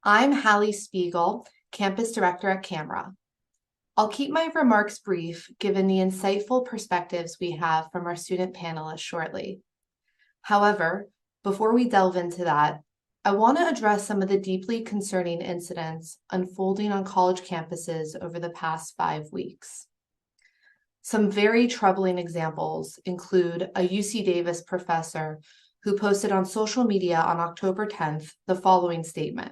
I'm Hallie Spiegel, Campus Director at Camera. I'll keep my remarks brief given the insightful perspectives we have from our student panelists shortly. However, before we delve into that, I want to address some of the deeply concerning incidents unfolding on college campuses over the past 5 weeks. Some very troubling examples include a UC Davis professor who posted on social media on October 10th the following statement.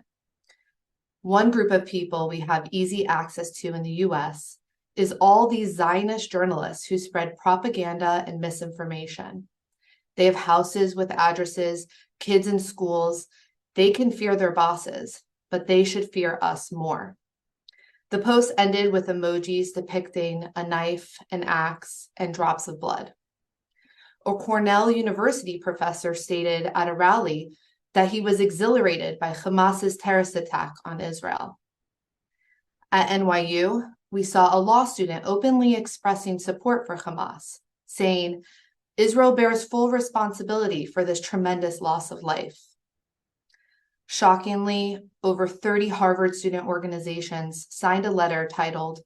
One group of people we have easy access to in the US is all these Zionist journalists who spread propaganda and misinformation. They have houses with addresses, kids in schools. They can fear their bosses, but they should fear us more. The post ended with emojis depicting a knife, an axe, and drops of blood. A Cornell University professor stated at a rally that he was exhilarated by Hamas's terrorist attack on Israel. At NYU, we saw a law student openly expressing support for Hamas, saying, "Israel bears full responsibility for this tremendous loss of life." Shockingly, over 30 Harvard student organizations signed a letter titled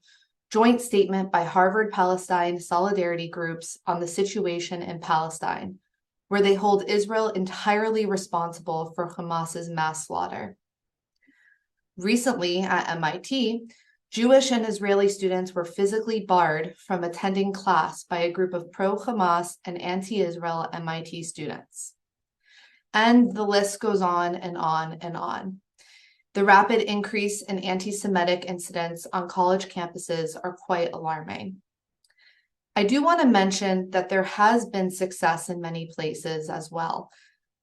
Joint Statement by Harvard Palestine Solidarity Groups on the Situation in Palestine, where they hold Israel entirely responsible for Hamas's mass slaughter. Recently at MIT, Jewish and Israeli students were physically barred from attending class by a group of pro-Hamas and anti-Israel MIT students. And the list goes on and on and on. The rapid increase in anti-Semitic incidents on college campuses are quite alarming. I do want to mention that there has been success in many places as well,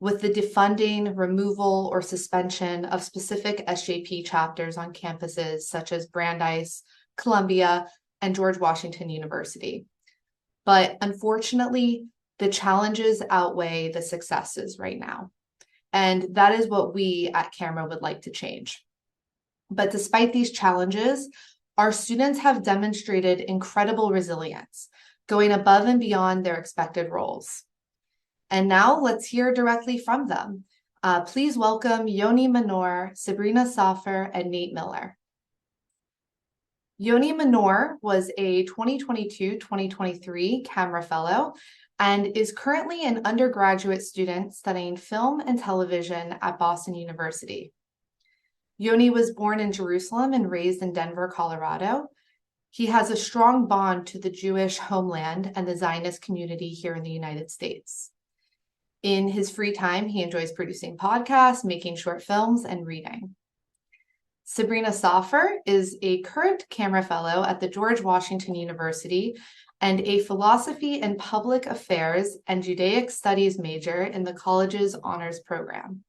with the defunding, removal, or suspension of specific SJP chapters on campuses such as Brandeis, Columbia, and George Washington University. But unfortunately, the challenges outweigh the successes right now. And that is what we at Camera would like to change. But despite these challenges, our students have demonstrated incredible resilience, going above and beyond their expected roles. And now let's hear directly from them. Please welcome Yoni Manor, Sabrina Safer, and Nate Miller. Yoni Manor was a 2022-2023 Camera Fellow and is currently an undergraduate student studying film and television at Boston University. Yoni was born in Jerusalem and raised in Denver, Colorado. He has a strong bond to the Jewish homeland and the Zionist community here in the United States. In his free time, he enjoys producing podcasts, making short films, and reading. Sabrina Safer is a current Camera Fellow at the George Washington University and a philosophy and public affairs and Judaic studies major in the college's honors program.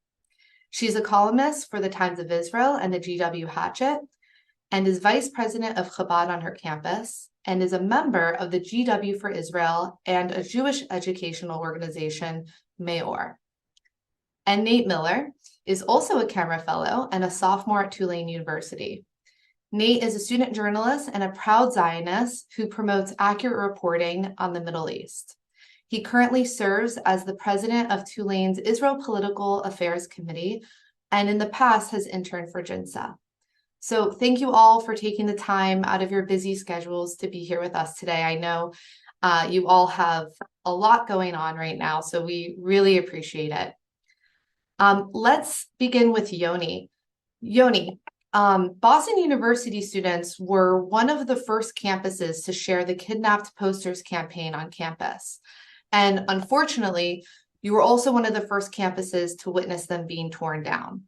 She's a columnist for the Times of Israel and the GW Hatchet, and is vice president of Chabad on her campus, and is a member of the GW for Israel and a Jewish educational organization, Meor. And Nate Miller is also a Camera Fellow and a sophomore at Tulane University. Nate is a student journalist and a proud Zionist who promotes accurate reporting on the Middle East. He currently serves as the president of Tulane's Israel Political Affairs Committee, and in the past has interned for JINSA. So thank you all for taking the time out of your busy schedules to be here with us today. I know you all have a lot going on right now, so we really appreciate it. Let's begin with Yoni. Yoni, Boston University students were one of the first campuses to share the Kidnapped Posters campaign on campus. And unfortunately, you were also one of the first campuses to witness them being torn down.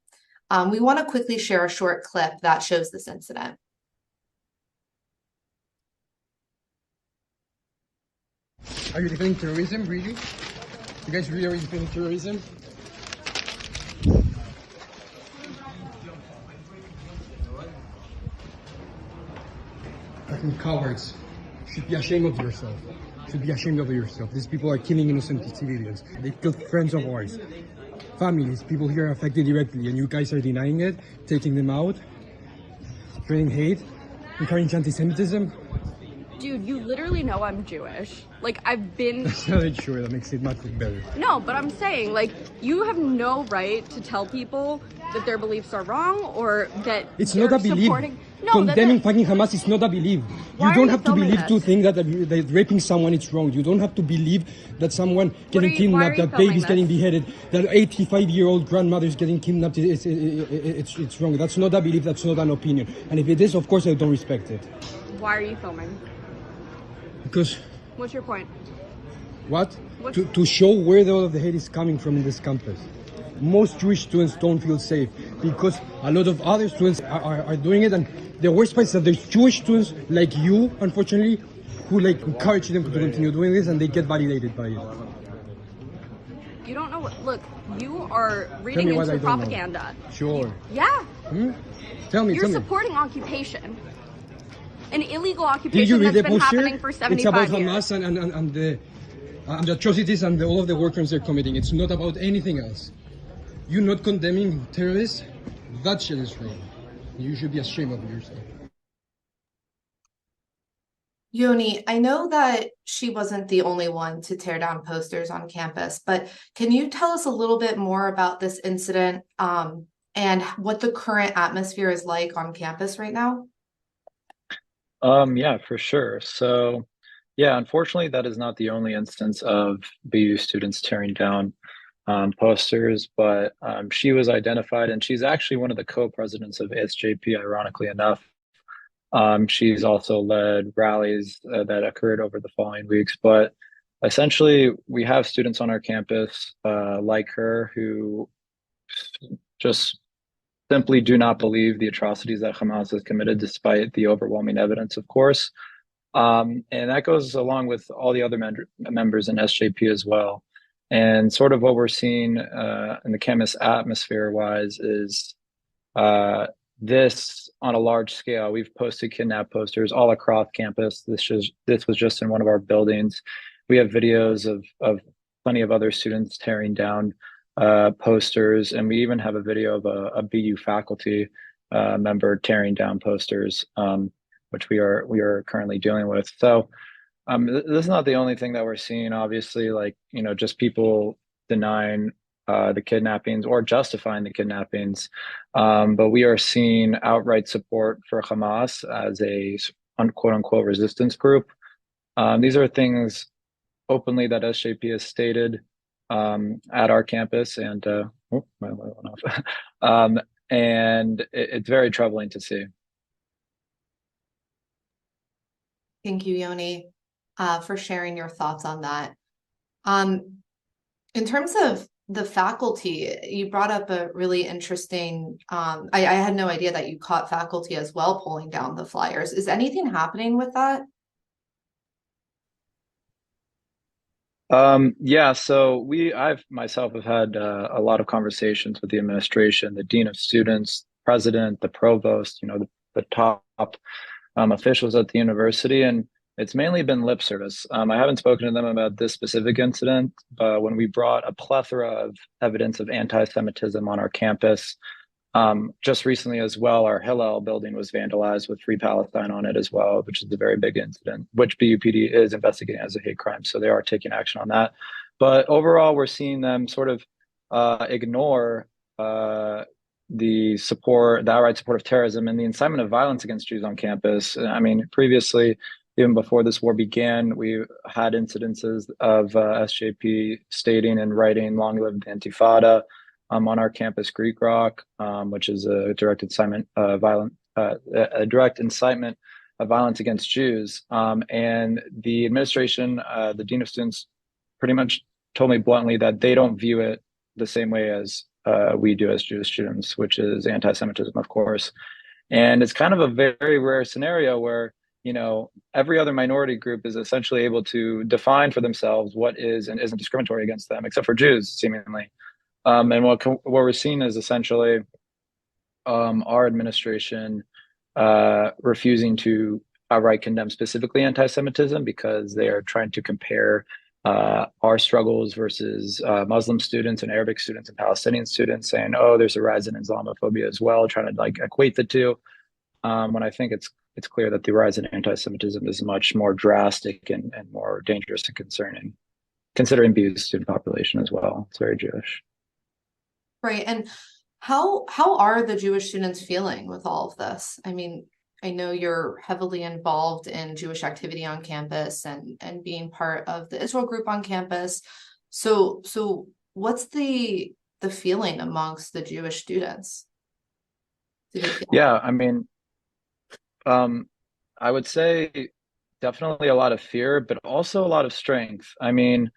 We want to quickly share a short clip that shows this incident. Are you defending terrorism, really? You guys really are defending terrorism? Fucking cowards. You should be ashamed of yourself. You should be ashamed of yourself. These people are killing innocent civilians. They killed friends of ours. Families, people here are affected directly, and you guys are denying it, taking them out, spreading hate, encouraging anti-Semitism. Dude, you literally know I'm Jewish. Like, I've been. That's not true. That makes it much better. No, but I'm saying, like, you have no right to tell people that their beliefs are wrong or that It's they're not a belief. supporting. No, Condemning fucking Hamas is not a belief. Why You are don't you have to filming believe to this? think that raping someone is wrong. You don't have to believe that someone getting why are kidnapped, you that filming babies getting this? beheaded, that 85-year-old grandmother's getting kidnapped. It's wrong. That's not a belief. That's not an opinion. And if it is, of course, I don't respect it. Why are you filming? Because What's your point? what? To show where all of the hate is coming from in this campus. Most Jewish students don't feel safe because a lot of other students are doing it, and the worst part is that there's Jewish students like you, unfortunately, who like encourage them to continue doing this, and they get validated by it. You don't know what. Look, you are reading into propaganda. Sure. Yeah. Tell me. You're supporting occupation. An illegal Did you occupation read that's the been poster? happening for 75 It's about years. Hamas and the atrocities and all of the war crimes they're committing. It's not about anything else. You not condemning terrorists, that shit is wrong. You should be ashamed of yourself. Yoni, I know that she wasn't the only one to tear down posters on campus, but can you tell us a little bit more about this incident, and what the current atmosphere is like on campus right now? Yeah, for sure. So, yeah, unfortunately, that is not the only instance of BU students tearing down posters, but she was identified, and she's actually one of the co-presidents of SJP, ironically enough. She's also led rallies that occurred over the following weeks, but essentially, we have students on our campus like her who just simply do not believe the atrocities that Hamas has committed, despite the overwhelming evidence, of course. And that goes along with all the other members in SJP as well. And sort of what we're seeing in the campus atmosphere wise is this on a large scale. We've posted kidnap posters all across campus. This was just in one of our buildings. We have videos of plenty of other students tearing down posters, and we even have a video of a BU faculty member tearing down posters, which we are currently dealing with. So this is not the only thing that we're seeing. Obviously, like just people denying the kidnappings or justifying the kidnappings, but we are seeing outright support for Hamas as a quote unquote resistance group. These are things openly that SJP has stated at our campus, and my light went off. And it's very troubling to see. Thank you, Yoni, for sharing your thoughts on that. In terms of the faculty, you brought up a really interesting, I had no idea that you caught faculty as well pulling down the flyers. Is anything happening with that? Yeah, so I've myself have had a lot of conversations with the administration, the dean of students, president, the provost, the top officials at the university, and it's mainly been lip service. I haven't spoken to them about this specific incident, but when we brought a plethora of evidence of anti-Semitism on our campus, just recently as well, our Hillel building was vandalized with Free Palestine on it as well, which is a very big incident, which BUPD is investigating as a hate crime. So they are taking action on that. But overall, we're seeing them sort of ignore the outright support of terrorism and the incitement of violence against Jews on campus. I mean, previously, even before this war began, we had incidences of SJP stating and writing "Long live the Intifada" on our campus, Greek Rock, which is a direct incitement of violence against Jews. And the administration, the dean of students, pretty much told me bluntly that they don't view it the same way as we do as Jewish students, which is anti-Semitism, of course. And it's kind of a very rare scenario where every other minority group is essentially able to define for themselves what is and isn't discriminatory against them, except for Jews, seemingly. And what we're seeing is essentially our administration refusing to outright condemn specifically anti-Semitism because they are trying to compare our struggles versus Muslim students and Arabic students and Palestinian students, saying, "Oh, there's a rise in Islamophobia as well," trying to like equate the two. When I think it's clear that the rise in anti-Semitism is much more drastic and more dangerous and concerning, considering BU's student population as well. It's very Jewish. Right. And how are the Jewish students feeling with all of this? I mean, I know you're heavily involved in Jewish activity on campus and being part of the Israel group on campus. So what's the feeling amongst the Jewish students? Yeah, I mean, I would say definitely a lot of fear, but also a lot of strength. I mean,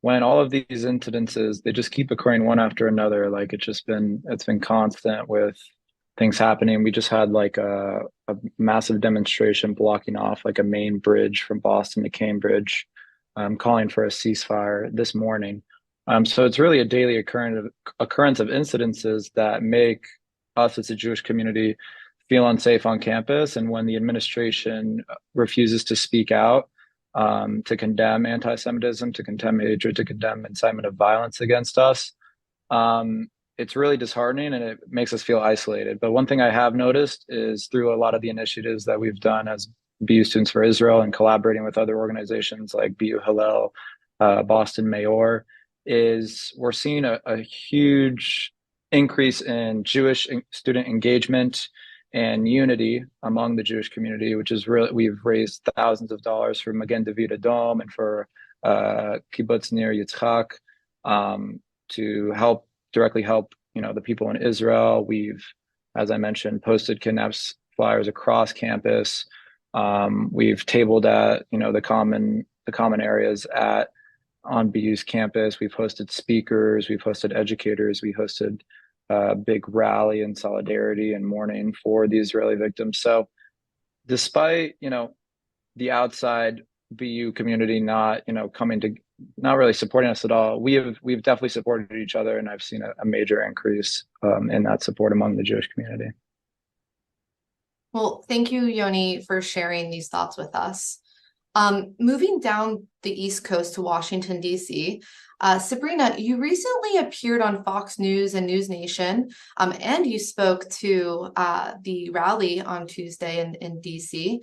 when all of these incidences, they just keep occurring one after another, like it's been constant with things happening. We just had like a massive demonstration blocking off like a main bridge from Boston to Cambridge, calling for a ceasefire this morning. So it's really a daily occurrence of incidences that make us as a Jewish community feel unsafe on campus. And when the administration refuses to speak out, to condemn anti-Semitism, to condemn hatred, to condemn incitement of violence against us, it's really disheartening and it makes us feel isolated. But one thing I have noticed is through a lot of the initiatives that we've done as BU Students for Israel and collaborating with other organizations like BU Hillel, Boston Mayor, is we're seeing a huge increase in Jewish student engagement and unity among the Jewish community, which is really, we've raised thousands of dollars for Magen David Adom and for Kibbutz Nir Yitzchak, to directly help, the people in Israel. We've, as I mentioned, posted kidnaps flyers across campus. We've tabled at, the common areas on BU's campus. We've hosted speakers, we've hosted educators, we hosted a big rally in solidarity and mourning for the Israeli victims. So despite, the outside BU community not really supporting us at all, we've definitely supported each other, and I've seen a major increase in that support among the Jewish community. Well, thank you, Yoni, for sharing these thoughts with us. Moving down the East Coast to Washington, D.C., Sabrina, you recently appeared on Fox News and News Nation, and you spoke to the rally on Tuesday in D.C.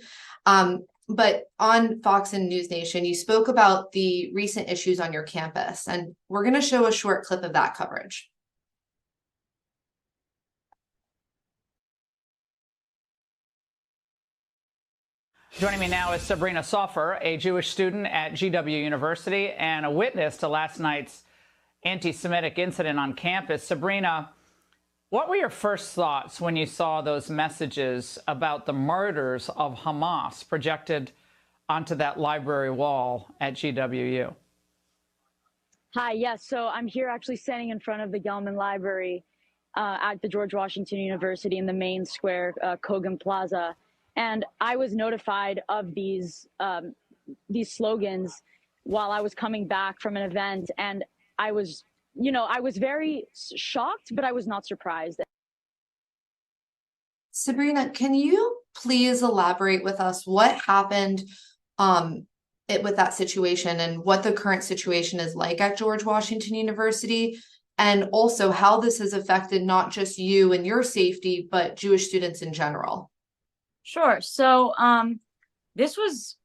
But on Fox and News Nation, you spoke about the recent issues on your campus, and we're going to show a short clip of that coverage. Joining me now is Sabrina Soffer, a Jewish student at GW University and a witness to last night's anti-Semitic incident on campus. Sabrina, what were your first thoughts when you saw those messages about the murders of Hamas projected onto that library wall at GWU? Hi, yes. So I'm here actually standing in front of the Gelman Library at the George Washington University in the main square, Kogan Plaza. And I was notified of these slogans while I was coming back from an event. And I was very shocked, but I was not surprised. Sabrina, can you please elaborate with us what happened with that situation and what the current situation is like at George Washington University, and also how this has affected not just you and your safety, but Jewish students in general? Sure. So this was,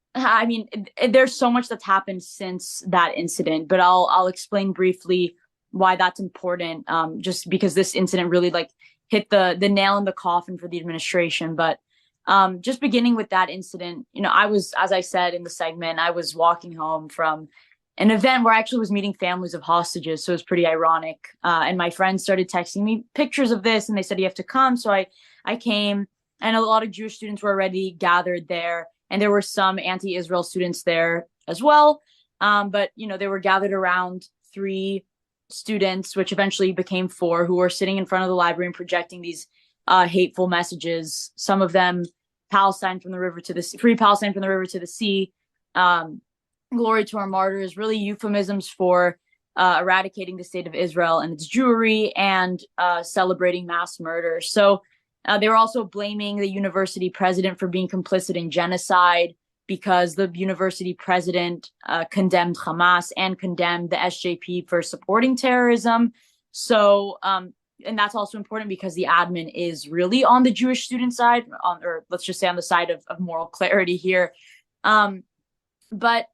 there's so much that's happened since that incident, but I'll explain briefly why that's important, just because this incident really hit the nail in the coffin for the administration. But just beginning with that incident, I was, as I said in the segment, I was walking home from an event where I actually was meeting families of hostages. So it was pretty ironic. And my friends started texting me pictures of this and they said, you have to come. So I came. And a lot of Jewish students were already gathered there. And there were some anti-Israel students there as well. But, they were gathered around 3 students, which eventually became 4, who were sitting in front of the library and projecting these hateful messages. Some of them, Palestine from the river to the sea, free Palestine from the river to the sea, glory to our martyrs, really euphemisms for eradicating the state of Israel and its Jewry, and celebrating mass murder. So they were also blaming the university president for being complicit in genocide, because the university president condemned Hamas and condemned the SJP for supporting terrorism. So and that's also important because the admin is really on the Jewish student side, or let's just say on the side of moral clarity here. But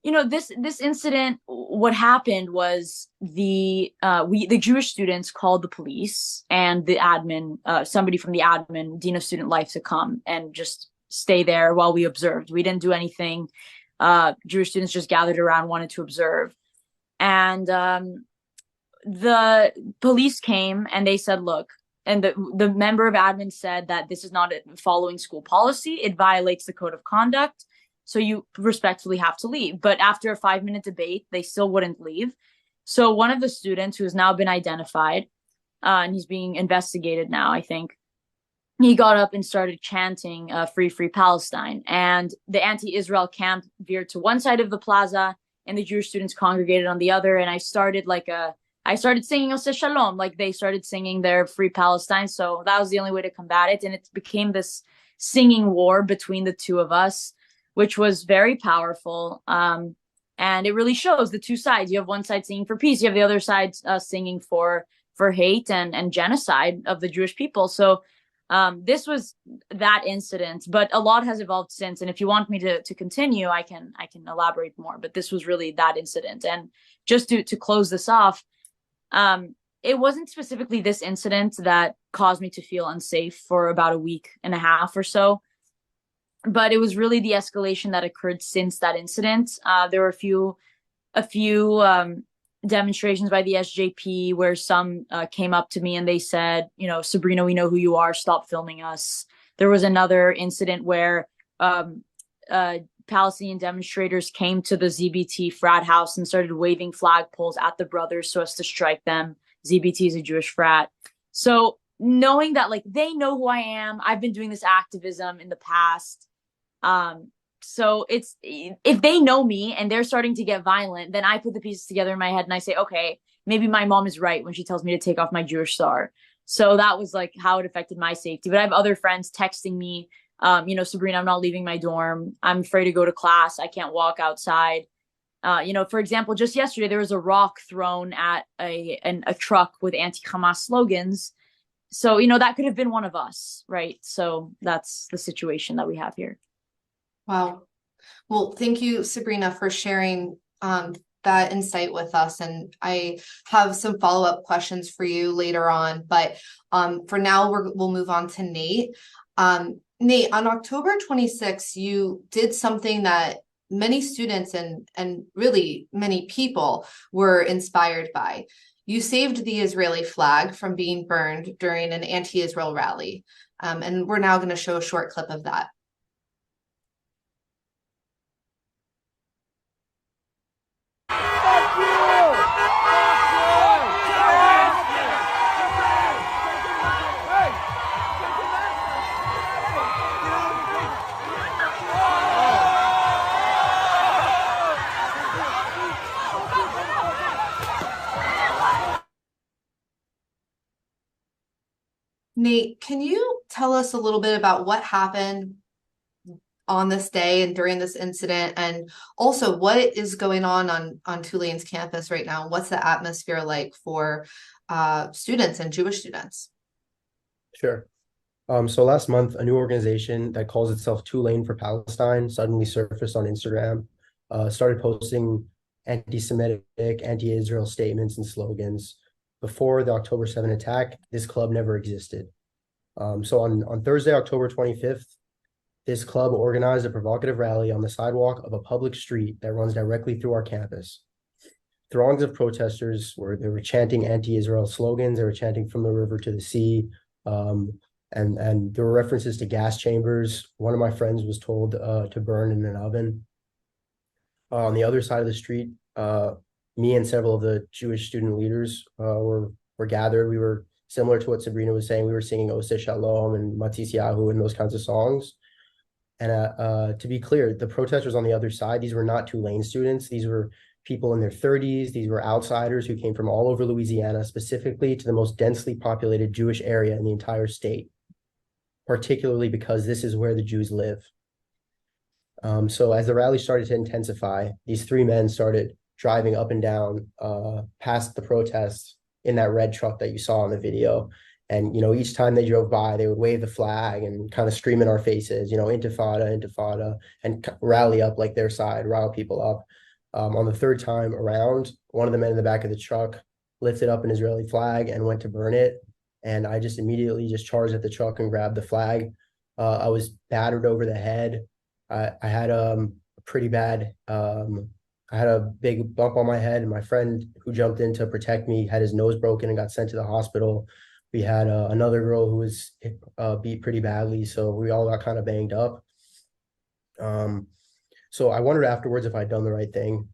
this incident, what happened was the Jewish students called the police and the admin, somebody from the admin, dean of student life, to come and just stay there while we observed. We didn't do anything. Jewish students just gathered around, wanted to observe, and the police came and they said, look, and the member of admin said that this is not following school policy. It violates the code of conduct. So you respectfully have to leave. But after a 5-minute debate, they still wouldn't leave. So one of the students, who has now been identified, and he's being investigated now, I think, he got up and started chanting "Free, Free Palestine." And the anti-Israel camp veered to one side of the plaza, and the Jewish students congregated on the other. And I started singing Oseh Shalom, like they started singing their "Free Palestine." So that was the only way to combat it. And it became this singing war between the two of us, which was very powerful. And it really shows the two sides. You have one side singing for peace. You have the other side singing for hate and genocide of the Jewish people. So this was that incident, but a lot has evolved since. And if you want me to continue, I can elaborate more. But this was really that incident. And just to close this off, it wasn't specifically this incident that caused me to feel unsafe for about a week and a half or so. But it was really the escalation that occurred since that incident. There were a few demonstrations by the SJP where some came up to me and they said, Sabrina, we know who you are. Stop filming us. There was another incident where Palestinian demonstrators came to the ZBT frat house and started waving flagpoles at the brothers so as to strike them. ZBT is a Jewish frat. So knowing that, like, they know who I am, I've been doing this activism in the past. So it's, if they know me and they're starting to get violent, then I put the pieces together in my head and I say, okay, maybe my mom is right when she tells me to take off my Jewish star. So that was like how it affected my safety. But I have other friends texting me, Sabrina, I'm not leaving my dorm. I'm afraid to go to class. I can't walk outside. For example, just yesterday, there was a rock thrown at a truck with anti-Hamas slogans. So, that could have been one of us, right? So that's the situation that we have here. Wow. Well, thank you, Sabrina, for sharing that insight with us. And I have some follow-up questions for you later on. But for now, we'll move on to Nate. Nate, on October 26th, you did something that many students and really many people were inspired by. You saved the Israeli flag from being burned during an anti-Israel rally. And we're now going to show a short clip of that. Nate, can you tell us a little bit about what happened on this day and during this incident, and also what is going on Tulane's campus right now? What's the atmosphere like for students and Jewish students? Sure. So last month, a new organization that calls itself Tulane for Palestine suddenly surfaced on Instagram, started posting anti-Semitic, anti-Israel statements and slogans. Before the October 7 attack, this club never existed. So on Thursday, October 25th, this club organized a provocative rally on the sidewalk of a public street that runs directly through our campus. Throngs of protesters they were chanting anti-Israel slogans. They were chanting "From the river to the sea," and there were references to gas chambers. One of my friends was told to burn in an oven. On the other side of the street, me and several of the Jewish student leaders were gathered. We were similar to what Sabrina was saying. We were singing "Oseh Shalom" and "Matisyahu" and those kinds of songs. And to be clear, the protesters on the other side, these were not Tulane students. These were people in their 30s. These were outsiders who came from all over Louisiana, specifically to the most densely populated Jewish area in the entire state, particularly because this is where the Jews live. So as the rally started to intensify, these three men started driving up and down past the protests in that red truck that you saw in the video. And, each time they drove by, they would wave the flag and kind of scream in our faces, intifada, intifada, and rally up like their side, rile people up. On the third time around, one of the men in the back of the truck lifted up an Israeli flag and went to burn it. And I just immediately just charged at the truck and grabbed the flag. I was battered over the head. I had pretty bad, I had a big bump on my head, and my friend who jumped in to protect me had his nose broken and got sent to the hospital. We had another girl who was beat pretty badly, so we all got kind of banged up. So I wondered afterwards if I'd done the right thing,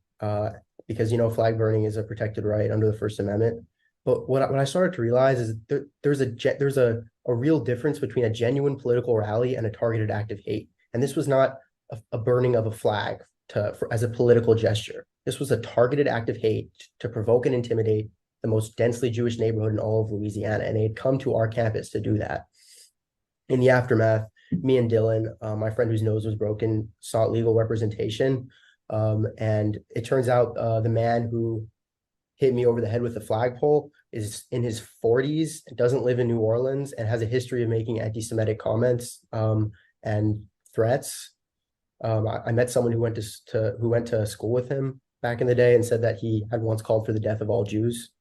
because flag burning is a protected right under the First Amendment. But what I started to realize is there's a real difference between a genuine political rally and a targeted act of hate. And this was not a burning of a flag as a political gesture. This was a targeted act of hate to provoke and intimidate the most densely Jewish neighborhood in all of Louisiana. And they had come to our campus to do that. In the aftermath, me and Dylan, my friend whose nose was broken, sought legal representation. And it turns out the man who hit me over the head with a flagpole is in his 40s, doesn't live in New Orleans, and has a history of making anti-Semitic comments and threats. I met someone who went to school with him back in the day and said that he had once called for the death of all Jews.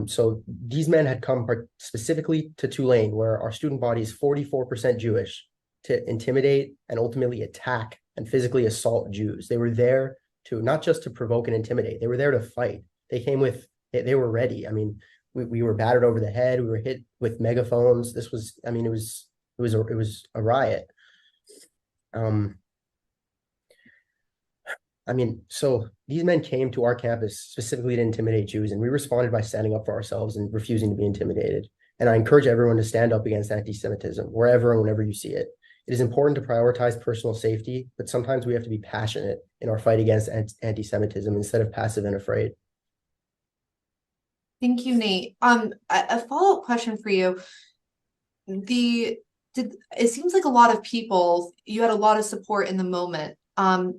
So these men had come specifically to Tulane, where our student body is 44% Jewish, to intimidate and ultimately attack and physically assault Jews. They were there to not just to provoke and intimidate, they were there to fight. They were ready. I mean, we were battered over the head. We were hit with megaphones. It was a riot. So these men came to our campus specifically to intimidate Jews, and we responded by standing up for ourselves and refusing to be intimidated. And I encourage everyone to stand up against anti-Semitism, wherever and whenever you see it. It is important to prioritize personal safety, but sometimes we have to be passionate in our fight against anti-Semitism instead of passive and afraid. Thank you, Nate. A follow-up question for you. It seems like a lot of people, you had a lot of support in the moment. Hours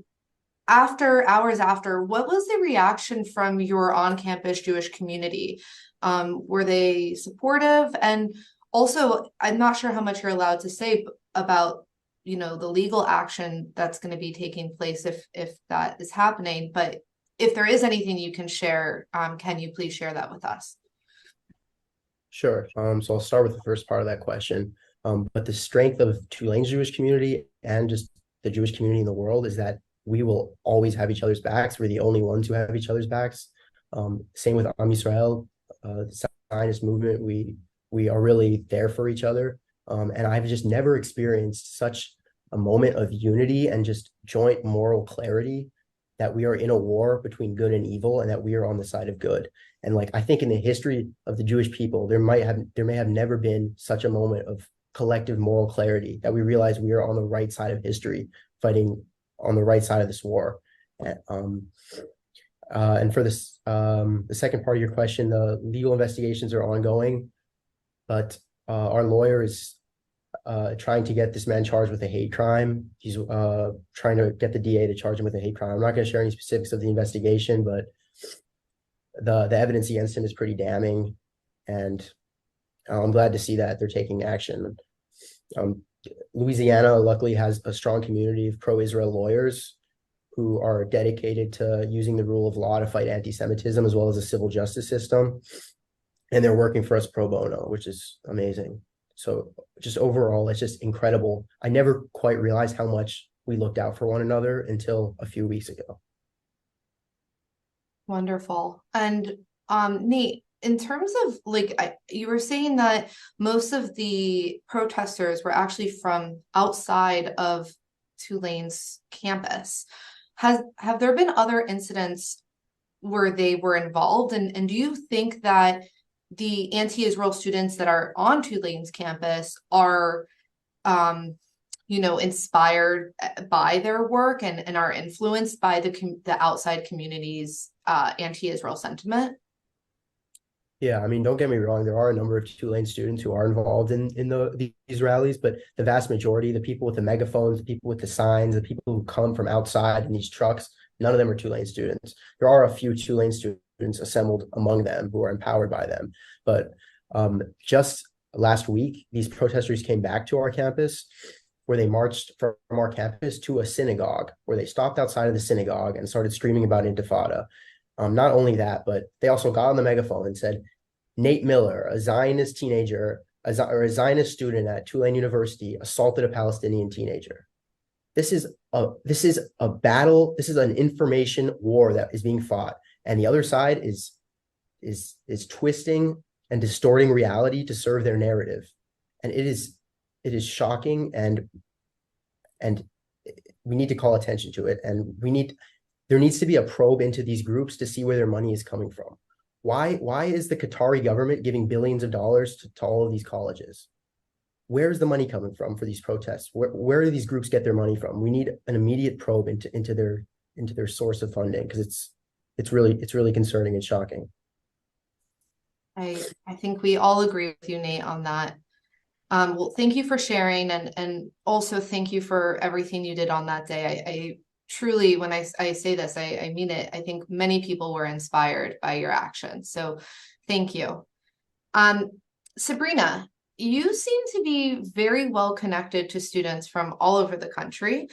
after, what was the reaction from your on-campus Jewish community? Were they supportive? And also, I'm not sure how much you're allowed to say about, the legal action that's going to be taking place if that is happening. But if there is anything you can share, can you please share that with us? Sure. So I'll start with the first part of that question. But the strength of Tulane's Jewish community and just the Jewish community in the world is that we will always have each other's backs. We're the only ones who have each other's backs. Same with Am Yisrael, the Zionist movement. We are really there for each other. And I've just never experienced such a moment of unity and just joint moral clarity that we are in a war between good and evil, and that we are on the side of good. And I think in the history of the Jewish people, there may have never been such a moment of collective moral clarity that we realize we are on the right side of history, fighting on the right side of this war. And for this, the second part of your question, the legal investigations are ongoing, but our lawyer is trying to get this man charged with a hate crime. He's trying to get the DA to charge him with a hate crime. I'm not going to share any specifics of the investigation, but the evidence against him is pretty damning, and I'm glad to see that they're taking action. Louisiana luckily has a strong community of pro-Israel lawyers who are dedicated to using the rule of law to fight anti-Semitism, as well as a civil justice system. And they're working for us pro bono, which is amazing. So just overall, it's just incredible. I never quite realized how much we looked out for one another until a few weeks ago. Wonderful. And Nate, in terms of you were saying that most of the protesters were actually from outside of Tulane's campus. Have there been other incidents where they were involved? And do you think that the anti-Israel students that are on Tulane's campus are inspired by their work and are influenced by the outside community's anti-Israel sentiment? Yeah, don't get me wrong. There are a number of Tulane students who are involved in these rallies, but the vast majority, the people with the megaphones, the people with the signs, the people who come from outside in these trucks, none of them are Tulane students. There are a few Tulane students students assembled among them who are empowered by them. But just last week, these protesters came back to our campus, where they marched from our campus to a synagogue, where they stopped outside of the synagogue and started screaming about Intifada. Not only that, but they also got on the megaphone and said, Nate Miller, a Zionist teenager, or a Zionist student at Tulane University, assaulted a Palestinian teenager. This is a battle. This is an information war that is being fought, and the other side is twisting and distorting reality to serve their narrative, and it is shocking, and we need to call attention to it, and there needs to be a probe into these groups to see where their money is coming from. Why is the Qatari government giving billions of dollars to all of these colleges? Where's the money coming from for these protests? Where do these groups get their money from? We need an immediate probe into their source of funding, because it's really concerning and shocking. I think we all agree with you, Nate, on that. Well, thank you for sharing, and also thank you for everything you did on that day. I truly, when I say this, I mean it. I think many people were inspired by your actions. So thank you. Sabrina, you seem to be very well connected to students from all over the country.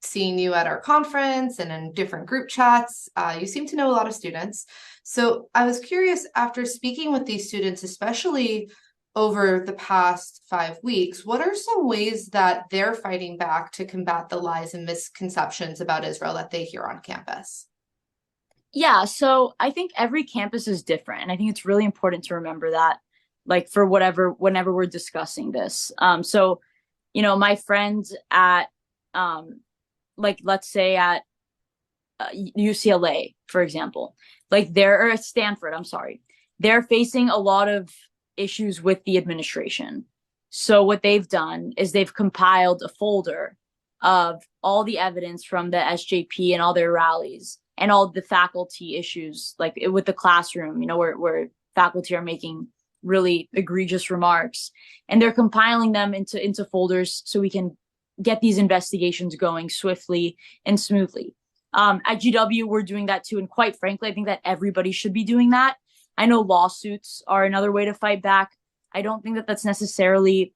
Seeing you at our conference and in different group chats, you seem to know a lot of students. So I was curious, after speaking with these students, especially over the past 5 weeks, what are some ways that they're fighting back to combat the lies and misconceptions about Israel that they hear on campus? Yeah, so I think every campus is different, and I think it's really important to remember that, like, for whenever we're discussing this. So, my friends at, like, let's say at UCLA, for example, or at Stanford, I'm sorry, they're facing a lot of issues with the administration. So what they've done is they've compiled a folder of all the evidence from the SJP and all their rallies and all the faculty issues, like with the classroom, where faculty are making really egregious remarks, and they're compiling them into folders so we can get these investigations going swiftly and smoothly. At GW, we're doing that too, and quite frankly, I think that everybody should be doing that. I know lawsuits are another way to fight back. I don't think that that's necessarily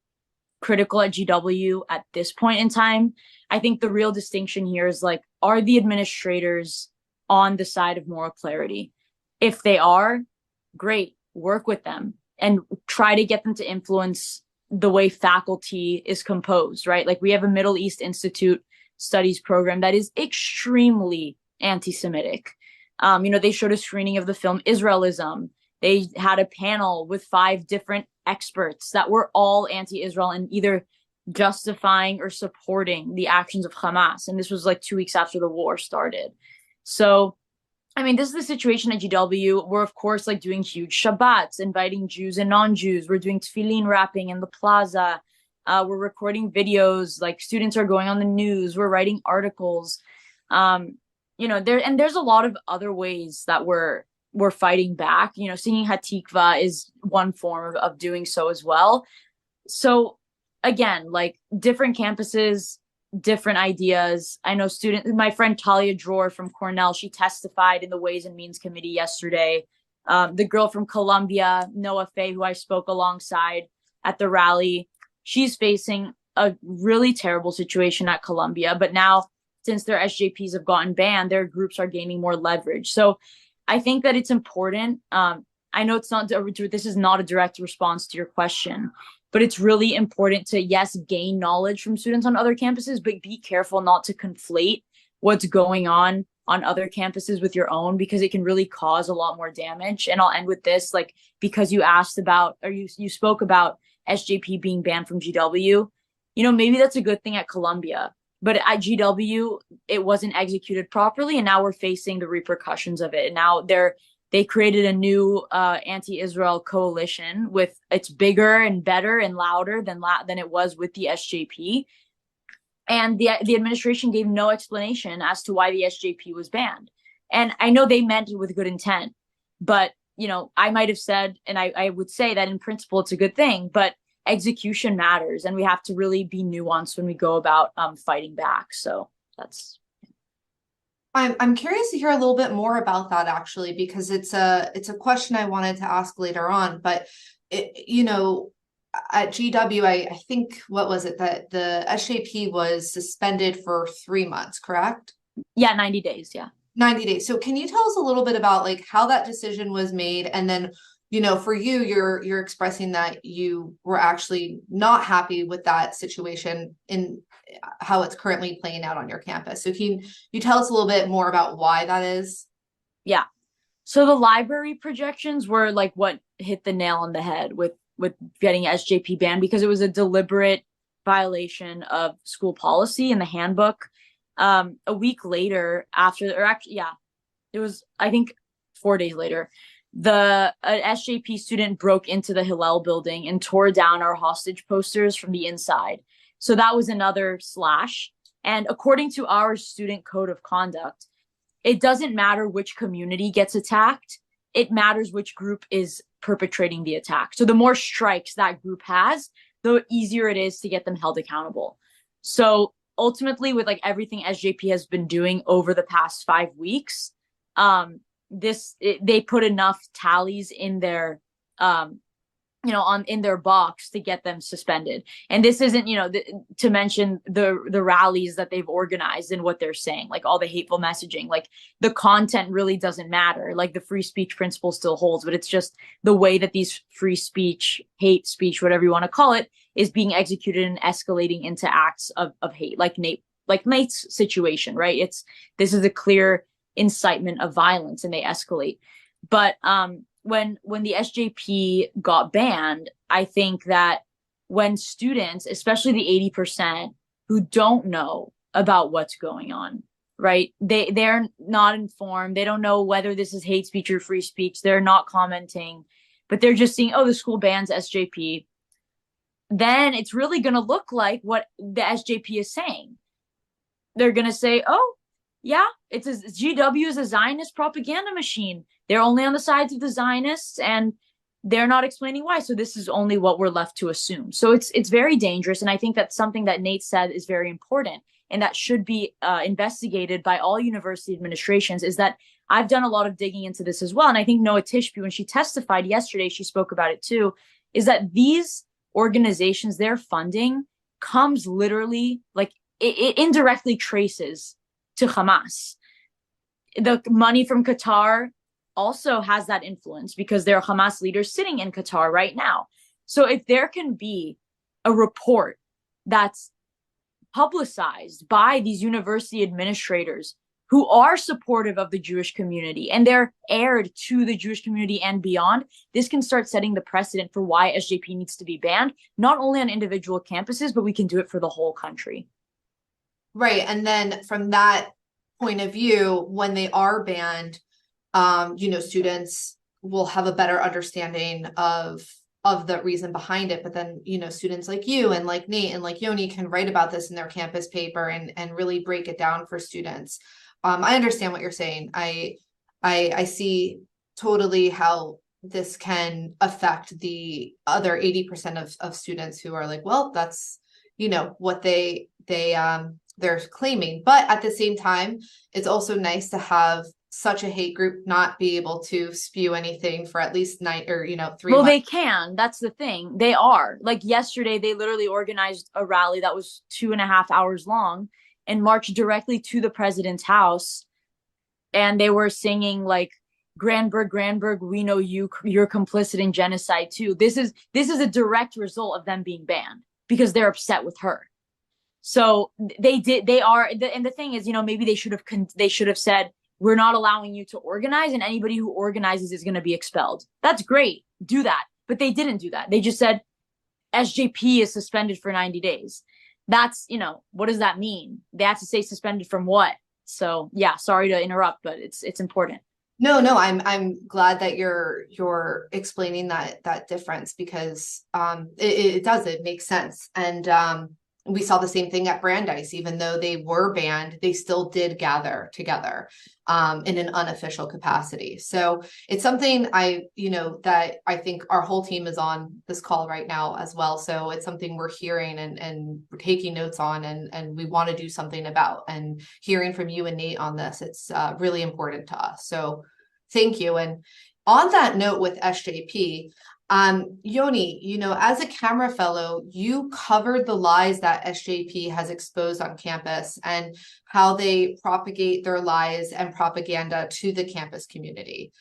critical at GW at this point in time. I think the real distinction here is, like, are the administrators on the side of moral clarity? If they are, great, work with them and try to get them to influence the way faculty is composed, right? Like, we have a Middle East Institute studies program that is extremely anti-Semitic. They showed a screening of the film Israelism. They had a panel with 5 different experts that were all anti-Israel and either justifying or supporting the actions of Hamas. And this was like 2 weeks after the war started. So, this is the situation at GW. We're, of course, like, doing huge Shabbats, inviting Jews and non-Jews. We're doing tefillin wrapping in the plaza. We're recording videos. Like, students are going on the news. We're writing articles. There's a lot of other ways that we're fighting back. Singing Hatikva is one form of doing so as well. So again, like, different campuses, different ideas. I know my friend Talia Dror from Cornell, she testified in the Ways and Means Committee yesterday. The girl from Columbia, Noah Fay, who I spoke alongside at the rally, she's facing a really terrible situation at Columbia, but now, since their SJPs have gotten banned, their groups are gaining more leverage. So I think that it's important. I know this is not a direct response to your question, but it's really important to, yes, gain knowledge from students on other campuses, but be careful not to conflate what's going on other campuses with your own, because it can really cause a lot more damage. And I'll end with this, like, because you asked about, or you spoke about SJP being banned from GW, maybe that's a good thing at Columbia. But at GW, it wasn't executed properly, and now we're facing the repercussions of it. And now they created a new anti-Israel coalition it's bigger and better and louder than it was with the SJP. And the administration gave no explanation as to why the SJP was banned. And I know they meant it with good intent, but I might have said, and I would say that in principle it's a good thing, but execution matters, and we have to really be nuanced when we go about fighting back. So that's I'm curious to hear a little bit more about that actually, because it's a question I wanted to ask later on. But at GW, I think what was it that the SJP was suspended for 3 months, correct? Yeah, 90 days. Yeah. 90 days. So can you tell us a little bit about like how that decision was made? And then, for you, you're expressing that you were actually not happy with that situation in how it's currently playing out on your campus. So can you tell us a little bit more about why that is? Yeah. So the library projections were like what hit the nail on the head with getting SJP banned, because it was a deliberate violation of school policy in the handbook. A week later, after, or actually, yeah, it was, I think, 4 days later, the SJP student broke into the Hillel building and tore down our hostage posters from the inside. So that was another slash. And according to our student code of conduct, it doesn't matter which community gets attacked. It matters which group is perpetrating the attack. So the more strikes that group has, the easier it is to get them held accountable. So ultimately, with like everything SJP has been doing over the past 5 weeks, they put enough tallies in their in their box to get them suspended. And this isn't, to mention the rallies that they've organized and what they're saying, like all the hateful messaging, like the content really doesn't matter. Like the free speech principle still holds, but it's just the way that these free speech, hate speech, whatever you want to call it, is being executed and escalating into acts of hate, like Nate's situation, right? This is a clear incitement of violence, and they escalate. But when the SJP got banned, I think that when students, especially the 80% who don't know about what's going on, right? They're not informed. They don't know whether this is hate speech or free speech. They're not commenting, but they're just seeing, oh, the school bans SJP. Then it's really going to look like what the SJP is saying. They're going to say, oh, yeah, GW is a Zionist propaganda machine. They're only on the sides of the Zionists, and they're not explaining why. So this is only what we're left to assume. So it's very dangerous. And I think that's something that Nate said is very important, and that should be investigated by all university administrations, is that I've done a lot of digging into this as well. And I think Noah Tishby, when she testified yesterday, she spoke about it too, is that these organizations, their funding comes literally, like it indirectly traces to Hamas. The money from Qatar also has that influence because there are Hamas leaders sitting in Qatar right now. So if there can be a report that's publicized by these university administrators who are supportive of the Jewish community and they're aired to the Jewish community and beyond, this can start setting the precedent for why SJP needs to be banned, not only on individual campuses, but we can do it for the whole country. Right. And then from that point of view, when they are banned, students will have a better understanding of the reason behind it. But then, students like you and like Nate and like Yoni can write about this in their campus paper and really break it down for students. I understand what you're saying. I see totally how this can affect the other 80% of students who are like, well, that's, what they're claiming. But at the same time, it's also nice to have such a hate group not be able to spew anything for at least 3 months. Well, they can. That's the thing. They are. Like yesterday, they literally organized a rally that was 2.5 hours long and marched directly to the president's house. And they were singing like, Granberg, we know you're complicit in genocide too. This is a direct result of them being banned because they're upset with her. So and the thing is, maybe they should have said, we're not allowing you to organize, and anybody who organizes is going to be expelled. That's great. Do that. But they didn't do that. They just said SJP is suspended for 90 days. That's, what does that mean? They have to say suspended from what? So yeah, sorry to interrupt, but it's important. No, I'm glad that you're explaining that difference because it makes sense. And we saw the same thing at Brandeis. Even though they were banned, they still did gather together in an unofficial capacity. So it's something that I think our whole team is on this call right now as well. So it's something we're hearing and we're taking notes on, and we want to do something about. And hearing from you and Nate on this, it's really important to us. So thank you. And on that note with SJP, Yoni, as a camera fellow, you covered the lies that SJP has exposed on campus and how they propagate their lies and propaganda to the campus community.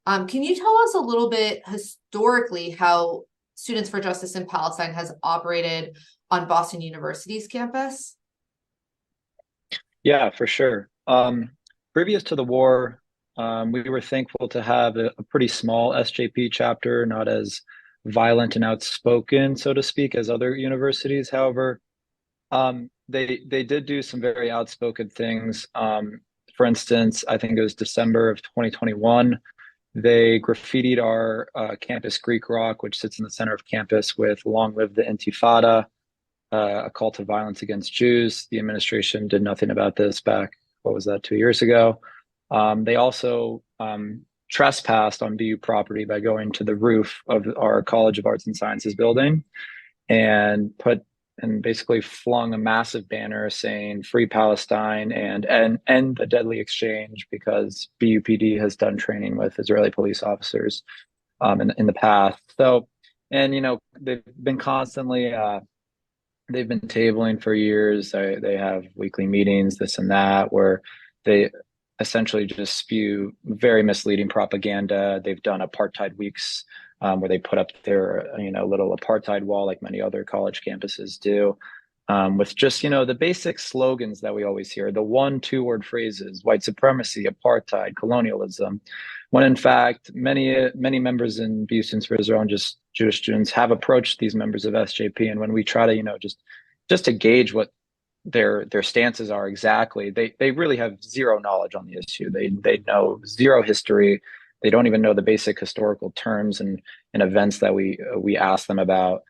Can you tell us a little bit historically how Students for Justice in Palestine has operated on Boston University's campus? Yeah, for sure. Previous to the war, we were thankful to have a pretty small SJP chapter, not as violent and outspoken, so to speak, as other universities. However, they did do some very outspoken things. For instance, I think it was December of 2021, they graffitied our campus Greek Rock, which sits in the center of campus, with "Long Live the Intifada," a call to violence against Jews. The administration did nothing about this back, what was that, 2 years ago? They also trespassed on BU property by going to the roof of our College of Arts and Sciences building and basically flung a massive banner saying "Free Palestine" and end the deadly exchange, because BUPD has done training with Israeli police officers in the past. So, and they've been constantly they've been tabling for years. They have weekly meetings, this and that, where they essentially just spew very misleading propaganda. They've done apartheid weeks where they put up their little apartheid wall, like many other college campuses do, with just the basic slogans that we always hear, the 1-2 word phrases: white supremacy, apartheid, colonialism. When in fact, many members in BU Students for Israel and just Jewish students have approached these members of SJP, and when we try to just to gauge what their stances are exactly, they really have zero knowledge on the issue. They know zero history. They don't even know the basic historical terms and events that we ask them about.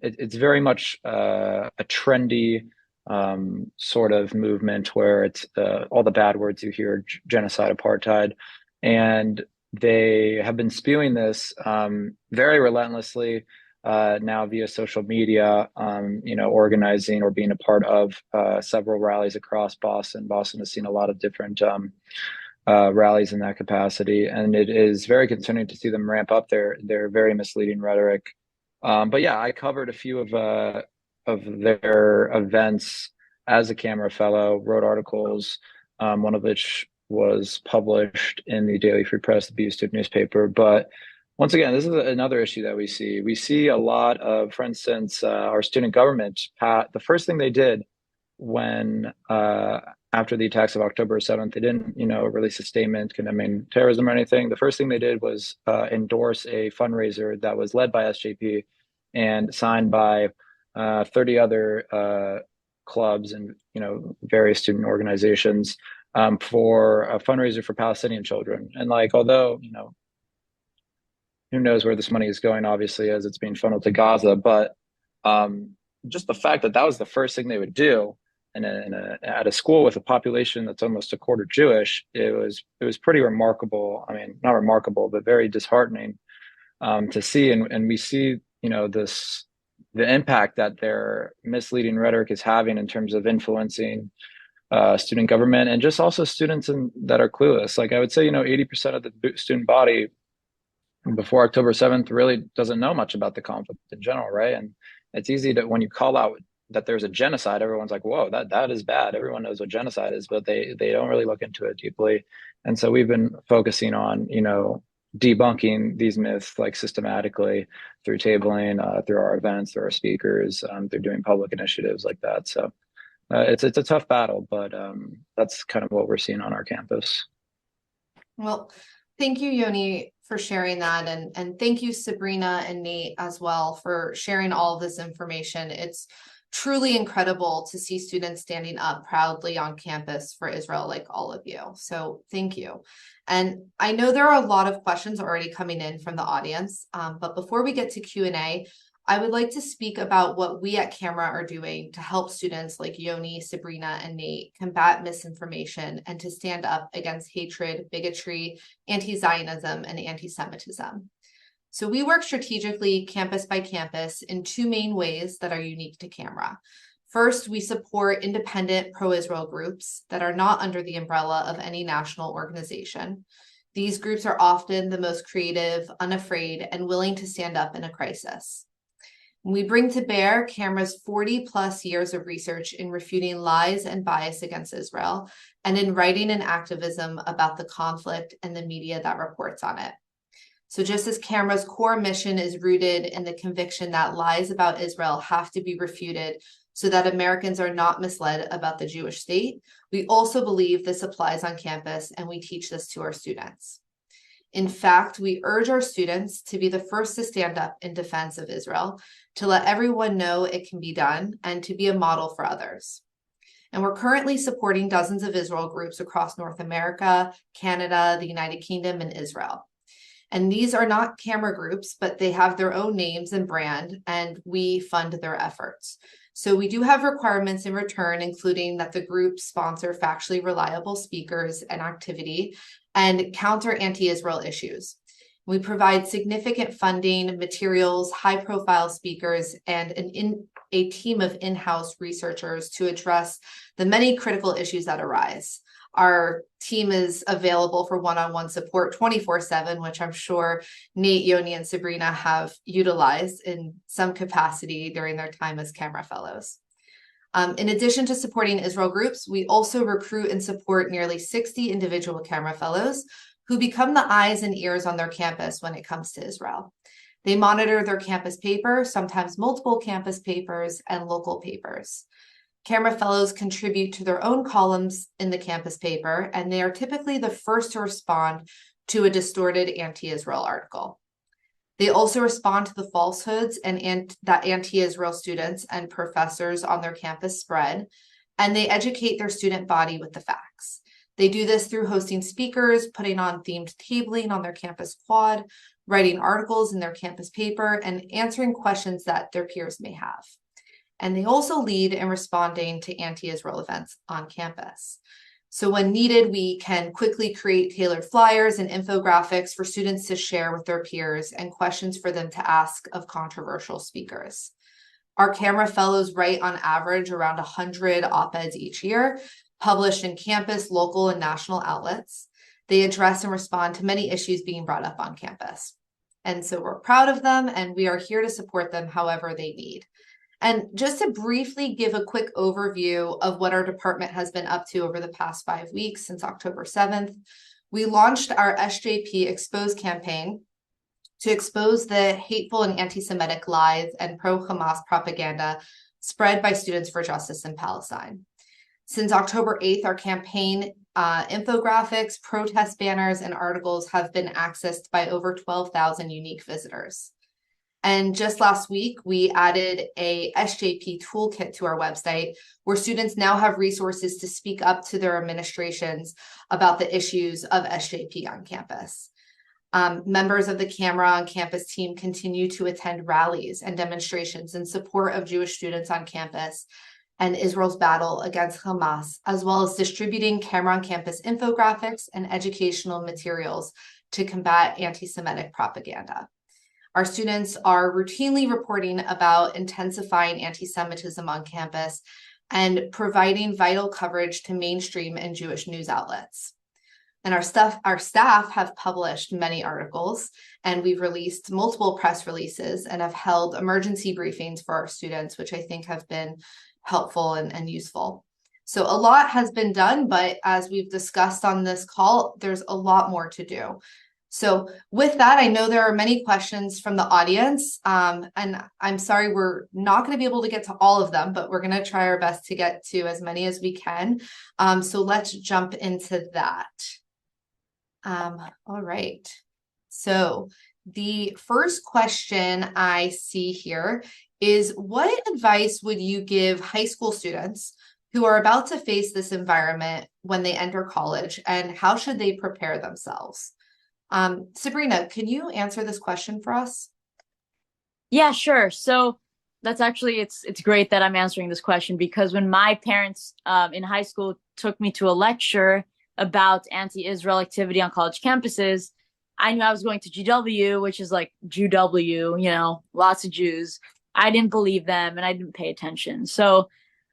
It's very much a trendy sort of movement where it's all the bad words you hear: genocide, apartheid, and they have been spewing this very relentlessly now via social media, organizing or being a part of several rallies across Boston. Boston has seen a lot of different rallies in that capacity, and it is very concerning to see them ramp up their very misleading rhetoric. But yeah, I covered a few of their events as a camera fellow, wrote articles, one of which was published in the Daily Free Press, the BU student newspaper. But once again, this is another issue that we see. We see a lot of, for instance, our student government, the first thing they did when after the attacks of October 7th, they didn't, release a statement condemning terrorism or anything. The first thing they did was endorse a fundraiser that was led by SJP and signed by 30 other clubs and various student organizations for a fundraiser for Palestinian children. And although who knows where this money is going, obviously, as it's being funneled to Gaza, but just the fact that was the first thing they would do at a school with a population that's almost a quarter Jewish, it was pretty remarkable. I mean, not remarkable, but very disheartening to see. And we see, the impact that their misleading rhetoric is having in terms of influencing student government and just also students that are clueless. I would say, 80% of the student body before October 7th really doesn't know much about the conflict in general, right? And it's easy to, when you call out that there's a genocide, everyone's like, whoa, that is bad. Everyone knows what genocide is, but they don't really look into it deeply. And so we've been focusing on, debunking these myths systematically through tabling, through our events, through our speakers, through doing public initiatives like that. So it's a tough battle, but that's kind of what we're seeing on our campus. Well, thank you, Yoni, for sharing that. And thank you, Sabrina and Nate, as well, for sharing all of this information. It's truly incredible to see students standing up proudly on campus for Israel, like all of you. So thank you. And I know there are a lot of questions already coming in from the audience, but before we get to Q&A, I would like to speak about what we at Camera are doing to help students like Yoni, Sabrina, and Nate combat misinformation and to stand up against hatred, bigotry, anti-Zionism, and anti-Semitism. So we work strategically campus by campus in two main ways that are unique to Camera. First, we support independent pro-Israel groups that are not under the umbrella of any national organization. These groups are often the most creative, unafraid, and willing to stand up in a crisis. We bring to bear Camera's 40 plus years of research in refuting lies and bias against Israel and in writing and activism about the conflict and the media that reports on it. So just as Camera's core mission is rooted in the conviction that lies about Israel have to be refuted so that Americans are not misled about the Jewish state, we also believe this applies on campus, and we teach this to our students. In fact, we urge our students to be the first to stand up in defense of Israel, to let everyone know it can be done, and to be a model for others. And we're currently supporting dozens of Israel groups across North America, Canada, the United Kingdom, and Israel. And these are not Camera groups, but they have their own names and brand, and we fund their efforts. So we do have requirements in return, including that the groups sponsor factually reliable speakers and activity and counter anti-Israel issues. We provide significant funding, materials, high-profile speakers, and a team of in-house researchers to address the many critical issues that arise. Our team is available for one-on-one support 24/7, which I'm sure Nate, Yoni, and Sabrina have utilized in some capacity during their time as Camera Fellows. In addition to supporting Israel groups, we also recruit and support nearly 60 individual Camera Fellows who become the eyes and ears on their campus when it comes to Israel. They monitor their campus paper, sometimes multiple campus papers, and local papers. Camera Fellows contribute to their own columns in the campus paper, and they are typically the first to respond to a distorted anti-Israel article. They also respond to the falsehoods that anti-Israel students and professors on their campus spread, and they educate their student body with the facts. They do this through hosting speakers, putting on themed tabling on their campus quad, writing articles in their campus paper, and answering questions that their peers may have. And they also lead in responding to anti-Israel events on campus. So when needed, we can quickly create tailored flyers and infographics for students to share with their peers and questions for them to ask of controversial speakers. Our Camera Fellows write on average around 100 op-eds each year, published in campus, local, and national outlets. They address and respond to many issues being brought up on campus. And so we're proud of them, and we are here to support them however they need. And just to briefly give a quick overview of what our department has been up to over the past 5 weeks since October 7th, we launched our SJP Expose campaign to expose the hateful and anti-Semitic lies and pro-Hamas propaganda spread by Students for Justice in Palestine. Since October 8th, our campaign infographics, protest banners, and articles have been accessed by over 12,000 unique visitors. And just last week, we added a SJP toolkit to our website where students now have resources to speak up to their administrations about the issues of SJP on campus. Members of the Camera on Campus team continue to attend rallies and demonstrations in support of Jewish students on campus and Israel's battle against Hamas, as well as distributing Camera on Campus infographics and educational materials to combat anti-Semitic propaganda. Our students are routinely reporting about intensifying anti-Semitism on campus and providing vital coverage to mainstream and Jewish news outlets. And our staff have published many articles, and we've released multiple press releases and have held emergency briefings for our students, which I think have been helpful and useful. So a lot has been done, but as we've discussed on this call, there's a lot more to do. So with that, I know there are many questions from the audience, and I'm sorry we're not going to be able to get to all of them, but we're going to try our best to get to as many as we can. So let's jump into that. All right. So the first question I see here is, what advice would you give high school students who are about to face this environment when they enter college, and how should they prepare themselves? Sabrina, can you answer this question for us? Yeah, sure. So that's actually it's great that I'm answering this question because when my parents in high school took me to a lecture about anti-Israel activity on college campuses, I knew I was going to GW, which is like Jew-W, lots of Jews. I didn't believe them and I didn't pay attention. So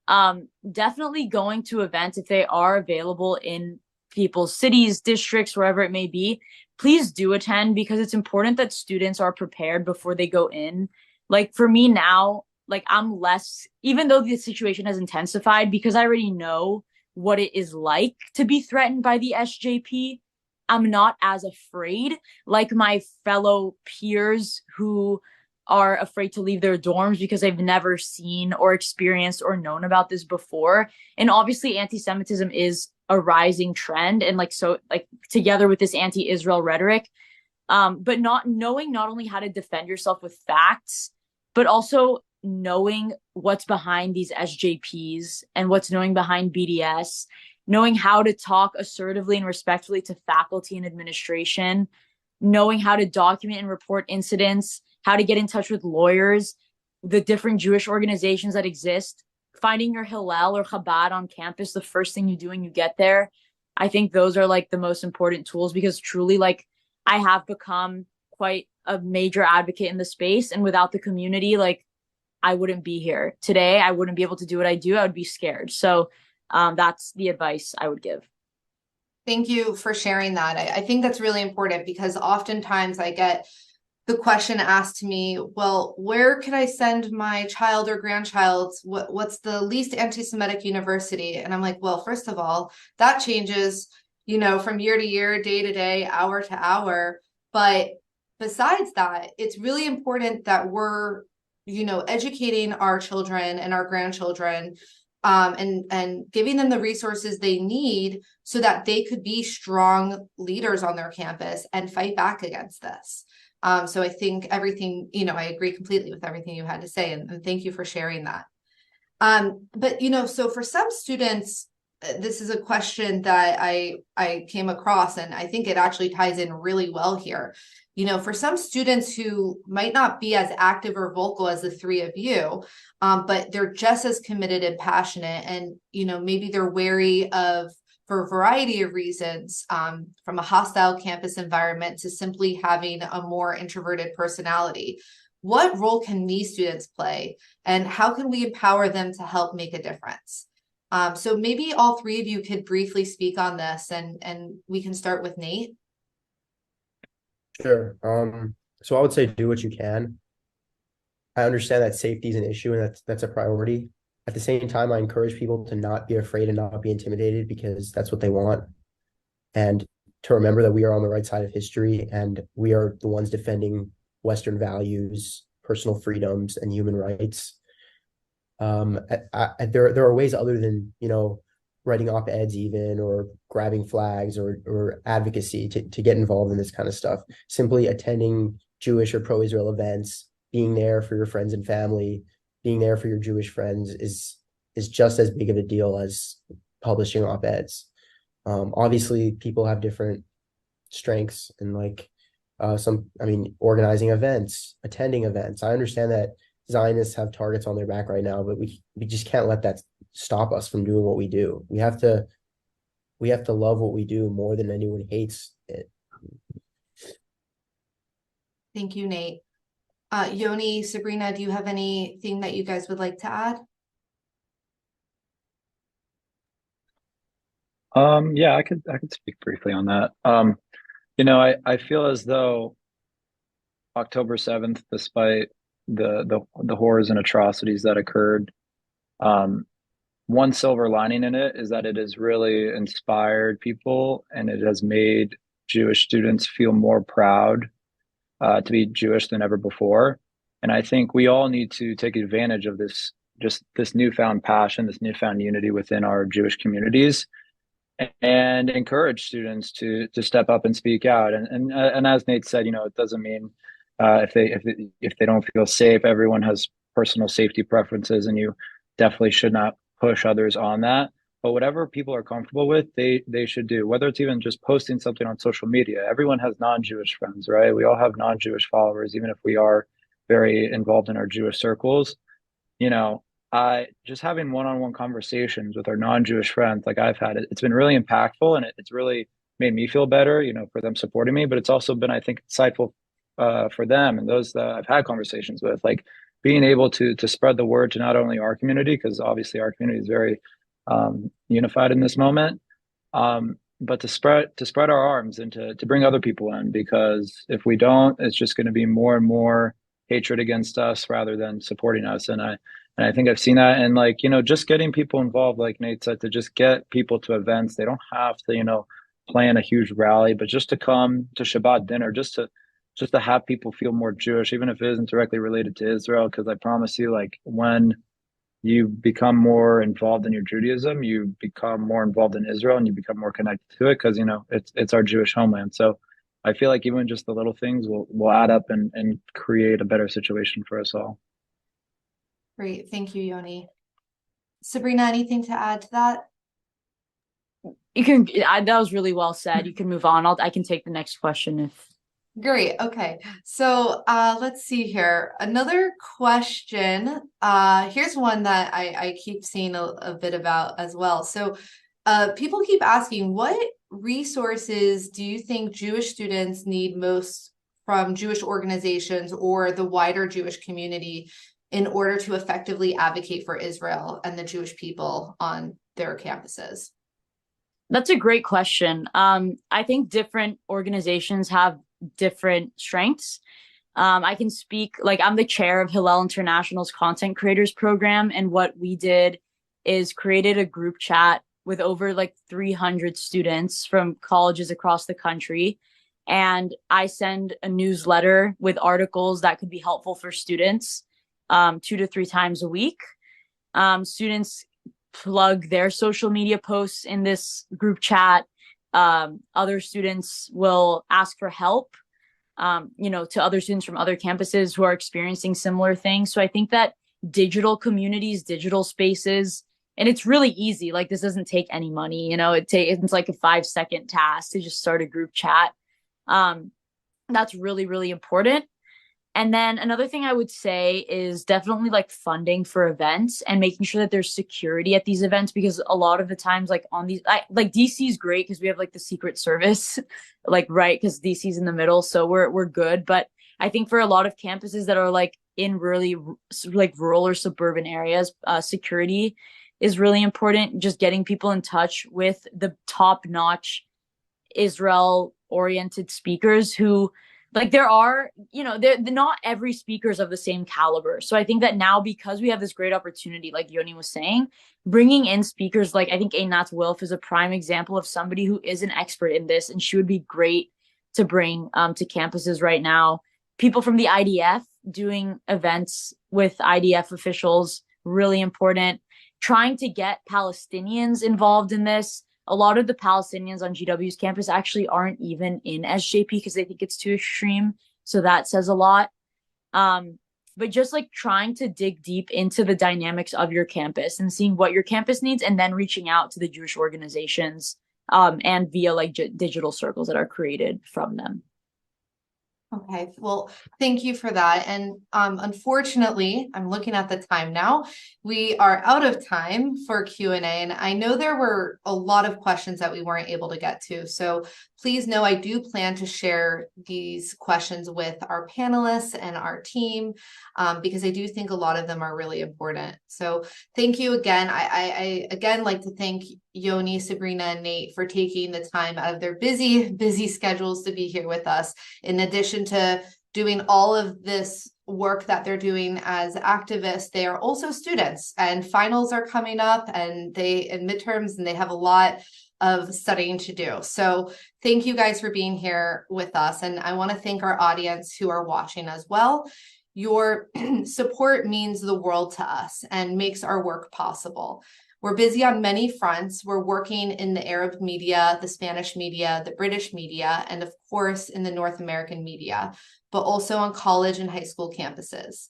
definitely going to events if they are available in people's cities, districts, wherever it may be, please do attend because it's important that students are prepared before they go in. Like for me now, like I'm less, even though the situation has intensified, because I already know what it is like to be threatened by the SJP, I'm not as afraid like my fellow peers who are afraid to leave their dorms because they've never seen or experienced or known about this before. And obviously anti-Semitism is a rising trend and like together with this anti-Israel rhetoric, but not knowing not only how to defend yourself with facts but also knowing what's behind these SJPs and what's knowing behind BDS, knowing how to talk assertively and respectfully to faculty and administration, knowing how to document and report incidents, how to get in touch with lawyers, the different Jewish organizations that exist, finding your Hillel or Chabad on campus the first thing you do when you get there. I think those are like the most important tools because truly, like, I have become quite a major advocate in the space. And without the community, like, I wouldn't be here today. I wouldn't be able to do what I do. I would be scared. So that's the advice I would give. Thank you for sharing that. I think that's really important because oftentimes I get the question asked to me, well, where can I send my child or grandchild? What's the least anti-Semitic university? And I'm like, well, first of all, that changes, from year to year, day to day, hour to hour. But besides that, it's really important that we're, educating our children and our grandchildren, and giving them the resources they need so that they could be strong leaders on their campus and fight back against this. So I think everything, I agree completely with everything you had to say, and thank you for sharing that. But, so for some students, this is a question that I came across, and I think it actually ties in really well here. For some students who might not be as active or vocal as the three of you, but they're just as committed and passionate, and, maybe they're wary of, for a variety of reasons, from a hostile campus environment to simply having a more introverted personality. What role can these students play, and how can we empower them to help make a difference? So maybe all three of you could briefly speak on this, and we can start with Nate. Sure. So I would say do what you can. I understand that safety is an issue and that's a priority. At the same time, I encourage people to not be afraid and not be intimidated because that's what they want. And to remember that we are on the right side of history and we are the ones defending Western values, personal freedoms, and human rights. There are ways other than, writing op-eds even or grabbing flags or advocacy to get involved in this kind of stuff. Simply attending Jewish or pro-Israel events, being there for your friends and family, being there for your Jewish friends is just as big of a deal as publishing op-eds. Obviously, people have different strengths and organizing events, attending events. I understand that Zionists have targets on their back right now, but we just can't let that stop us from doing what we do. We have to love what we do more than anyone hates it. Thank you, Nate. Yoni, Sabrina, do you have anything that you guys would like to add? Yeah, I could speak briefly on that. I feel as though October 7th, despite the horrors and atrocities that occurred, one silver lining in it is that it has really inspired people and it has made Jewish students feel more proud to be Jewish than ever before. And I think we all need to take advantage of this newfound passion, this newfound unity within our Jewish communities, and encourage students to step up and speak out. And as Nate said, it doesn't mean if they don't feel safe. Everyone has personal safety preferences, and you definitely should not push others on that. But whatever people are comfortable with, they should do. Whether it's even just posting something on social media. Everyone has non-Jewish friends, right? We all have non-Jewish followers, even if we are very involved in our Jewish circles, you know, I just having one-on-one conversations with our non-Jewish friends like I've had, it's been really impactful, and it's really made me feel better, you know, for them supporting me. But it's also been, I think, insightful for them and those that I've had conversations with, like being able to spread the word to not only our community, because obviously our community is very unified in this moment, but to spread our arms and to bring other people in, because if we don't, it's just going to be more and more hatred against us rather than supporting us. And I think I've seen that. And like, you know, just getting people involved, like Nate said, to just get people to events. They don't have to, you know, plan a huge rally, but just to come to Shabbat dinner, just to have people feel more Jewish, even if it isn't directly related to Israel. Because I promise you, like when you become more involved in your Judaism, you become more involved in Israel, and you become more connected to it, because you know it's our Jewish homeland. So I feel like even just the little things will add up and create a better situation for us all. Great. Thank you, Yoni. Sabrina, anything to add to that? You can. That was really well said. You can move on. I can take the next question if. Great. Okay. So let's see here. Another question. Here's one that I keep seeing a bit about as well. So people keep asking, what resources do you think Jewish students need most from Jewish organizations or the wider Jewish community in order to effectively advocate for Israel and the Jewish people on their campuses? That's a great question. I think different organizations have different strengths. I can speak, like I'm the chair of Hillel International's Content Creators Program, and what we did is created a group chat with over like 300 students from colleges across the country. And I send a newsletter with articles that could be helpful for students 2 to 3 times a week. Students plug their social media posts in this group chat. Other students will ask for help, to other students from other campuses who are experiencing similar things. So I think that digital communities, digital spaces, and it's really easy. Like this doesn't take any money, it's like a 5-second task to just start a group chat. That's really, really important. And then another thing I would say is definitely like funding for events and making sure that there's security at these events, because a lot of the times like on these, like DC is great because we have like the Secret Service, like, right, because DC is in the middle, so we're good. But I think for a lot of campuses that are like in really like rural or suburban areas, security is really important. Just getting people in touch with the top-notch Israel-oriented speakers who, like, there are, they're not every speaker is of the same caliber. So I think that now, because we have this great opportunity, like Yoni was saying, bringing in speakers, like I think Einat Wilf is a prime example of somebody who is an expert in this, and she would be great to bring to campuses right now. People from the IDF doing events with IDF officials, really important. Trying to get Palestinians involved in this. A lot of the Palestinians on GW's campus actually aren't even in SJP because they think it's too extreme. So that says a lot. But just like trying to dig deep into the dynamics of your campus and seeing what your campus needs, and then reaching out to the Jewish organizations and via like digital circles that are created from them. Okay, well, thank you for that. And unfortunately, I'm looking at the time now. We are out of time for Q&A, and I know there were a lot of questions that we weren't able to get to. So please know I do plan to share these questions with our panelists and our team because I do think a lot of them are really important. So thank you again. I again like to thank Yoni, Sabrina, and Nate for taking the time out of their busy schedules to be here with us. In addition to doing all of this work that they're doing as activists, they are also students, and finals are coming up, and midterms, and they have a lot of studying to do. So thank you guys for being here with us. And I want to thank our audience who are watching as well. Your support means the world to us and makes our work possible. We're busy on many fronts. We're working in the Arab media, the Spanish media, the British media, and of course in the North American media, but also on college and high school campuses.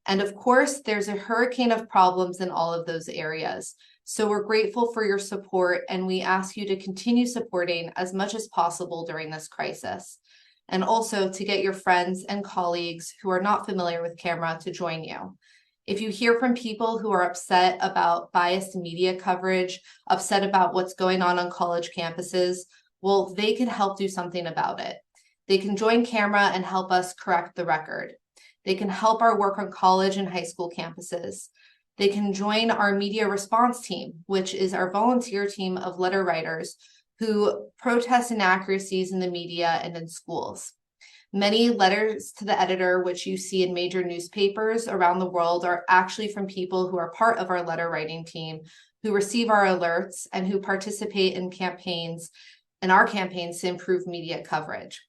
And of course, there's a hurricane of problems in all of those areas. So we're grateful for your support, and we ask you to continue supporting as much as possible during this crisis. and also to get your friends and colleagues who are not familiar with camera to join you. If you hear from people who are upset about biased media coverage, upset about what's going on college campuses, well, they can help do something about it. They can join camera and help us correct the record. They can help our work on college and high school campuses. They can join our media response team, which is our volunteer team of letter writers who protest inaccuracies in the media and in schools. Many letters to the editor, which you see in major newspapers around the world, are actually from people who are part of our letter writing team, who receive our alerts and who participate in our campaigns to improve media coverage.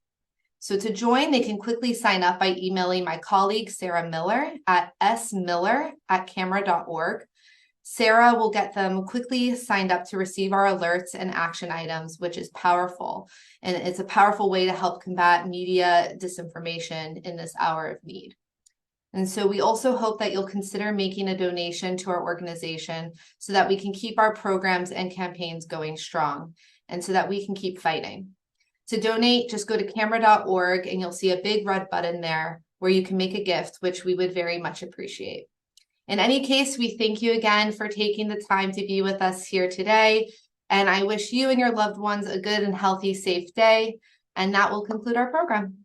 So to join, they can quickly sign up by emailing my colleague, Sarah Miller, at smiller@camera.org. Sarah will get them quickly signed up to receive our alerts and action items, which is powerful. And it's a powerful way to help combat media disinformation in this hour of need. And so we also hope that you'll consider making a donation to our organization so that we can keep our programs and campaigns going strong and so that we can keep fighting. To donate, just go to camera.org and you'll see a big red button there where you can make a gift, which we would very much appreciate. In any case, we thank you again for taking the time to be with us here today. And I wish you and your loved ones a good and healthy, safe day. And that will conclude our program.